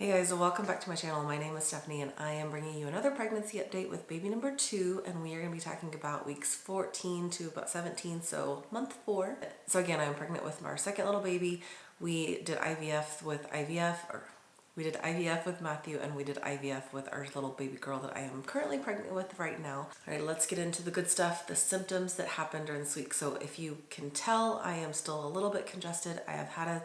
Hey guys, welcome back to my channel. My name is Stephanie and I am bringing you another pregnancy update with baby number 2, and we are going to be talking about weeks 14 to about 17, so month 4. So again, I'm pregnant with our second little baby. We did IVF with Matthew, and we did IVF with our little baby girl that I am currently pregnant with right now. All right, let's get into the good stuff, the symptoms that happened during this week. So if you can tell, I am still a little bit congested. I have had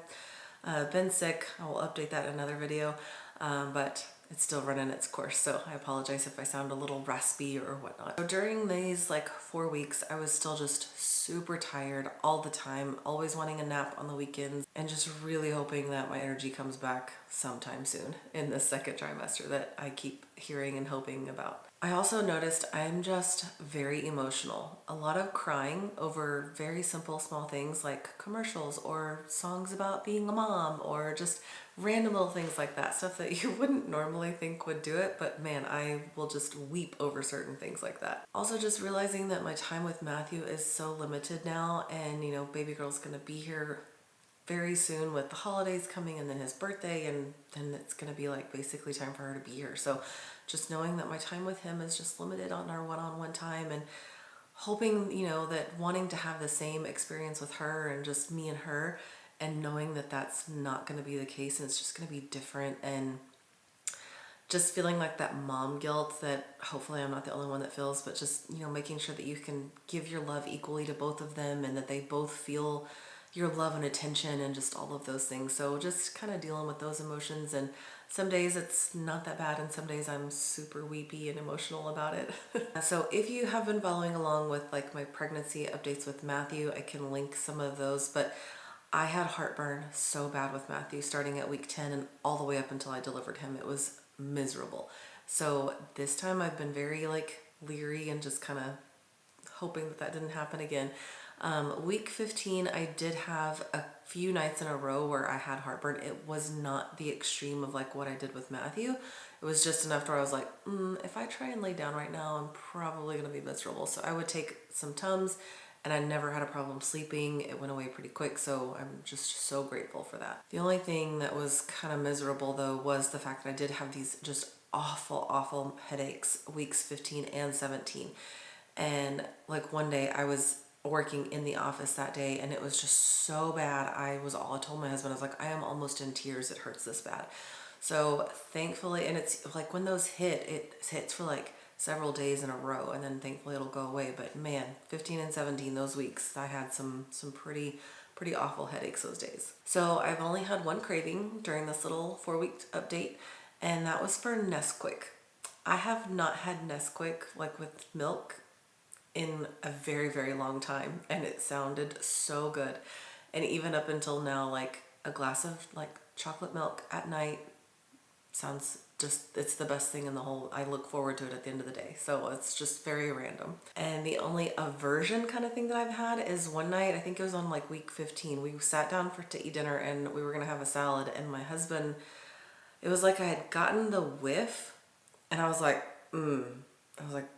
been sick. I will update that in another video, but it's still running its course, so I apologize if I sound a little raspy or whatnot. So during these 4 weeks, I was still just super tired all the time, always wanting a nap on the weekends, and just really hoping that my energy comes back sometime soon in the second trimester that I keep hearing and hoping about. I also noticed I'm just very emotional. A lot of crying over very simple small things like commercials or songs about being a mom or just random little things like that. Stuff that you wouldn't normally think would do it, but man, I will just weep over certain things like that. Also just realizing that my time with Matthew is so limited now, and baby girl's gonna be here very soon with the holidays coming and then his birthday, and then it's gonna be basically time for her to be here. So just knowing that my time with him is just limited on our one-on-one time, and hoping, that wanting to have the same experience with her and just me and her, and knowing that that's not going to be the case and it's just going to be different, and just feeling like that mom guilt that hopefully I'm not the only one that feels, but just, making sure that you can give your love equally to both of them and that they both feel your love and attention and just all of those things. So just kind of dealing with those emotions, and some days it's not that bad and some days I'm super weepy and emotional about it. So if you have been following along with my pregnancy updates with Matthew, I can link some of those, but I had heartburn so bad with Matthew starting at week 10 and all the way up until I delivered him. It was miserable. So this time I've been very leery and just kind of hoping that that didn't happen again. Week 15, I did have a few nights in a row where I had heartburn. It was not the extreme of what I did with Matthew. It was just enough where I was like, if I try and lay down right now, I'm probably going to be miserable. So I would take some Tums, and I never had a problem sleeping. It went away pretty quick, so I'm just so grateful for that. The only thing that was kind of miserable though was the fact that I did have these just awful headaches weeks 15 and 17. And one day I was working in the office that day and it was just so bad. I told my husband, I was like, I am almost in tears. It hurts this bad. So thankfully, and it's when those hit, it hits for several days in a row, and then thankfully it'll go away. But man, 15 and 17, those weeks, I had some pretty awful headaches those days. So I've only had one craving during this little 4-week update, and that was for Nesquik. I have not had Nesquik with milk in a very long time, and it sounded so good. And even up until now, a glass of chocolate milk at night sounds it's the best thing in the whole. I look forward to it at the end of the day. So it's just very random. And the only aversion kind of thing that I've had is one night, I think it was on week 15, we sat down to eat dinner and we were gonna have a salad, and my husband, it was I had gotten the whiff and I was like, I was like,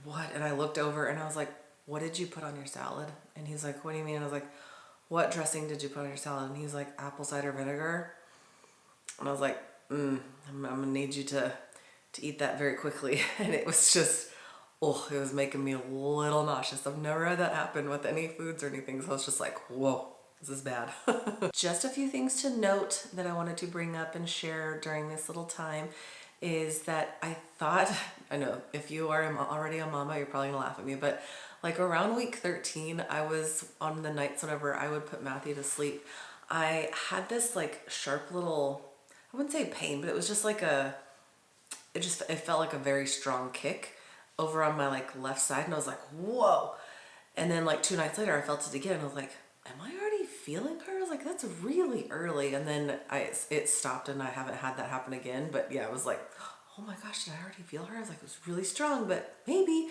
what? And I looked over and I was like, what did you put on your salad? And he's like, what do you mean? And I was like, what dressing did you put on your salad? And he's like, apple cider vinegar. And I was like, I'm gonna need you to eat that very quickly. And it was just, it was making me a little nauseous. I've never had that happen with any foods or anything. So I was just like, whoa, this is bad. Just a few things to note that I wanted to bring up and share during this little time is that I know if you are already a mama, you're probably gonna laugh at me, but around week 13, I was on the nights whenever I would put Matthew to sleep, I had this sharp little, I wouldn't say pain, but it was just it felt like a very strong kick over on my left side, and I was like, whoa. And then 2 nights later I felt it again, and I was like, am I already feeling her? I was like, that's really early. And then it stopped and I haven't had that happen again. But yeah, I was like, oh my gosh, did I already feel her? I was like, it was really strong, but maybe.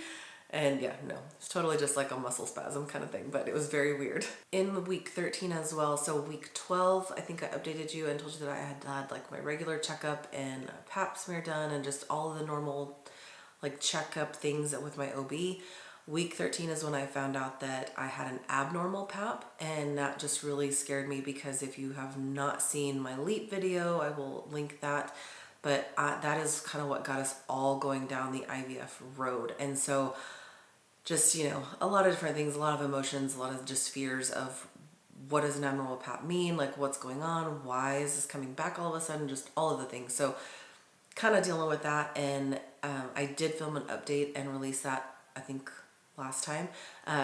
And yeah, no, it's totally just a muscle spasm kind of thing, but it was very weird. In week 13 as well, so week 12, I think I updated you and told you that I had my regular checkup and a pap smear done and just all of the normal checkup things with my OB. Week 13 is when I found out that I had an abnormal pap, and that just really scared me because if you have not seen my LEAP video, I will link that. But that is kind of what got us all going down the IVF road. And so just, you know, a lot of different things, a lot of emotions, a lot of just fears of what does an abnormal pap mean? Like, what's going on? Why is this coming back all of a sudden? Just all of the things. So kind of dealing with that. And I did film an update and release that, I think, last time,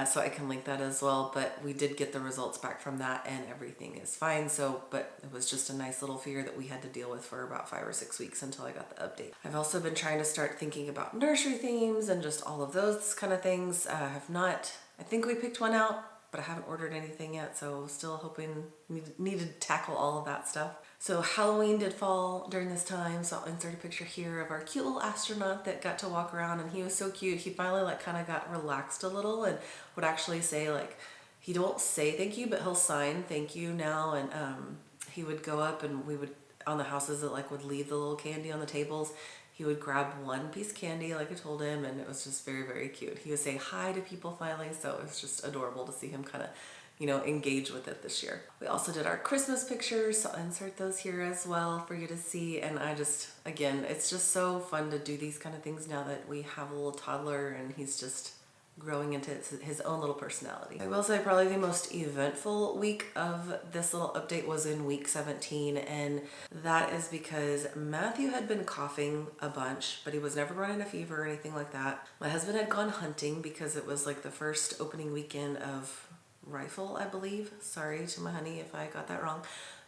so I can link that as well. But we did get the results back from that and everything is fine. So, but it was just a nice little fear that we had to deal with for about 5 or 6 weeks until I got the update. I've also been trying to start thinking about nursery themes and just all of those kind of things. I have not, I think we picked one out, but I haven't ordered anything yet, so still hoping, need to tackle all of that stuff. So Halloween did fall during this time, so I'll insert a picture here of our cute little astronaut that got to walk around, and he was so cute. He finally like kind of got relaxed a little and would actually say, like, he don't say thank you, but he'll sign thank you now. And he would go up and we would, on the houses that like would leave the little candy on the tables, he would grab one piece of candy like I told him, and it was just very, very cute. He would say hi to people finally, so it was just adorable to see him kind of, you know, engage with it this year. We also did our Christmas pictures, so I'll insert those here as well for you to see. And I just, again, it's just so fun to do these kind of things now that we have a little toddler and he's just growing into his own little personality. I will say probably the most eventful week of this little update was in week 17, and that is because Matthew had been coughing a bunch, but he was never running a fever or anything like that. My husband had gone hunting because it was like the first opening weekend of rifle, I believe. Sorry to my honey if I got that wrong.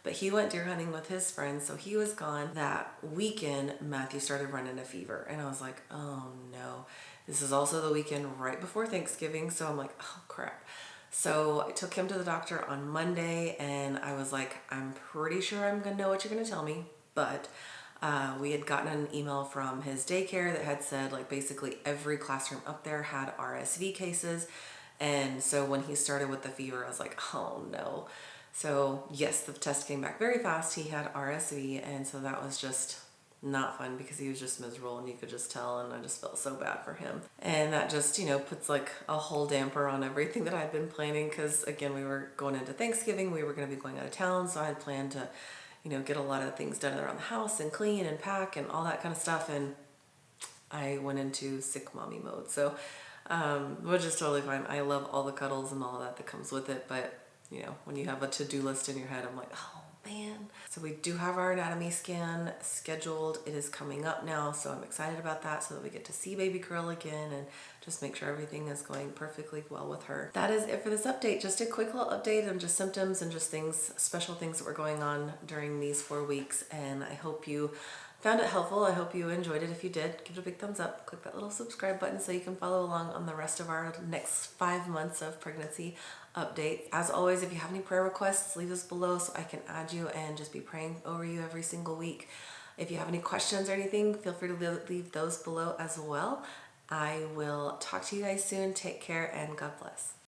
But he went deer hunting with his friends, so he was gone. That weekend, Matthew started running a fever, and I was like, oh no. This is also the weekend right before Thanksgiving, so I'm like, oh crap. So I took him to the doctor on Monday, and I was like, I'm pretty sure I'm gonna know what you're gonna tell me, but we had gotten an email from his daycare that had said like basically every classroom up there had RSV cases. And so when he started with the fever, I was like, oh no. So yes, the test came back very fast. He had RSV, and so that was just not fun because he was just miserable and you could just tell, and I just felt so bad for him. And that just, you know, puts like a whole damper on everything that I'd been planning, because again, we were going into Thanksgiving, we were going to be going out of town, so I had planned to, you know, get a lot of things done around the house and clean and pack and all that kind of stuff, and I went into sick mommy mode. So which is totally fine. I love all the cuddles and all that comes with it, but you know, when you have a to-do list in your head, I'm like, oh man. So we do have our anatomy scan scheduled. It is coming up now, so I'm excited about that, so that we get to see baby girl again and just make sure everything is going perfectly well with her. That is it for this update. Just a quick little update on just symptoms and just things, special things that were going on during these 4 weeks, and I hope you found it helpful. I hope you enjoyed it. If you did, give it a big thumbs up. Click that little subscribe button so you can follow along on the rest of our next 5 months of pregnancy update. As always, if you have any prayer requests, leave those below so I can add you and just be praying over you every single week. If you have any questions or anything, feel free to leave those below as well. I will talk to you guys soon. Take care and God bless.